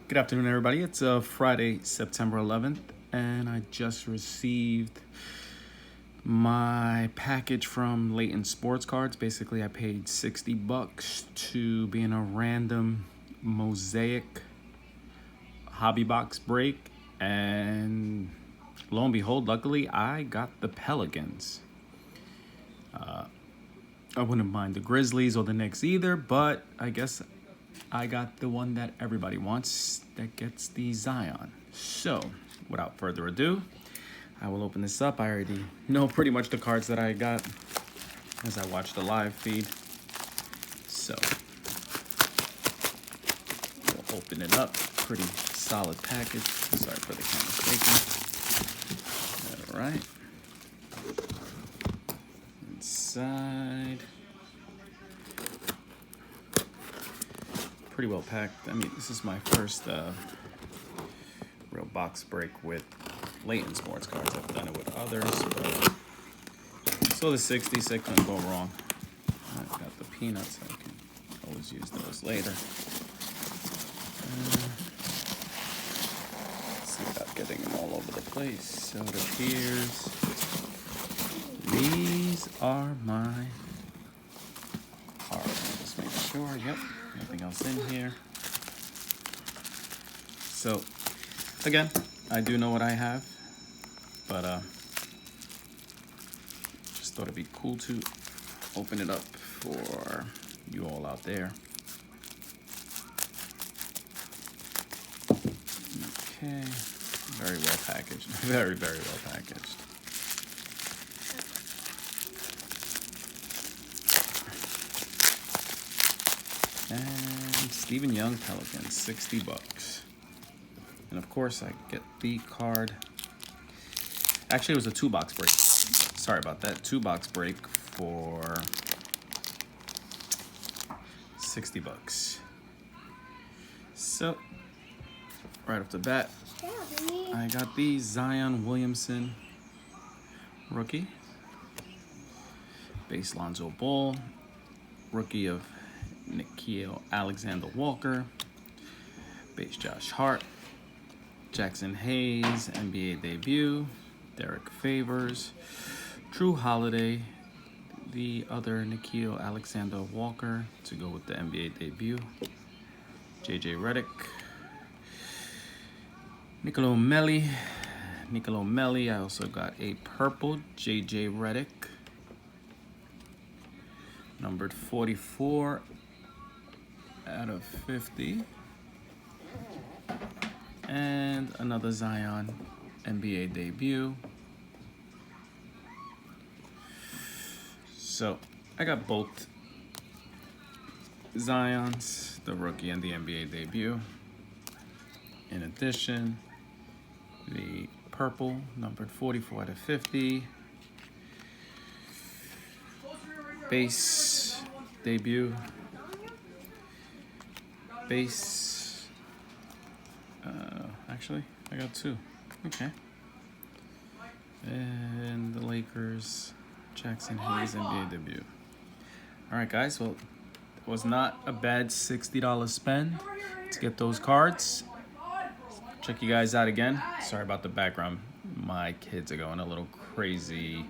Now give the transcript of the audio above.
Good afternoon, everybody. It's Friday, September 11th, and I just received my package from Layton Sports Cards. Basically, I paid $60 to be in a random Mosaic hobby box break, and lo and behold, luckily, I got the Pelicans. I wouldn't mind the Grizzlies or the Knicks either, but I guess I got the one that everybody wants that gets the Zion. So, without further ado, I will open this up. I already know pretty much the cards that I got as I watch the live feed. So, we'll open it up. Pretty solid package. Sorry for the camera shaking. All right. Inside. Pretty well packed. I mean, this is my first real box break with Layton Sports Cards. I've done it with others, but so the 60s, I couldn't go wrong. I've got the peanuts. I can always use those later. Let's see without getting them all over the place. So it appears these are my cards. Just make sure. Yep. Nothing else in here. So, again, I do know what I have, but just thought it'd be cool to open it up for you all out there. Okay, very well packaged. Very, very well packaged. And Stephen Young Pelicans, $60. And of course I get the card. Actually, it was a 2-box break. Sorry about that. 2-box break for $60. So, right off the bat, I got the Zion Williamson rookie. Base Lonzo Ball. Rookie of Nickeil Alexander-Walker, base Josh Hart, Jackson Hayes, NBA debut, Derek Favors, Drew Holiday, the other Nickeil Alexander-Walker to go with the NBA debut, JJ Redick, Nicolo Melli, I also got a purple JJ Redick, numbered 44 out of 50, and another Zion NBA debut. So I got both Zions, the rookie and the NBA debut. In addition, the purple, numbered 44 out of 50, base debut. Base, actually, I got 2. Okay. And the Lakers, Jackson Hayes, NBA debut. All right, guys. Well, it was not a bad $60 spend to get those cards. Check you guys out again. Sorry about the background. My kids are going a little crazy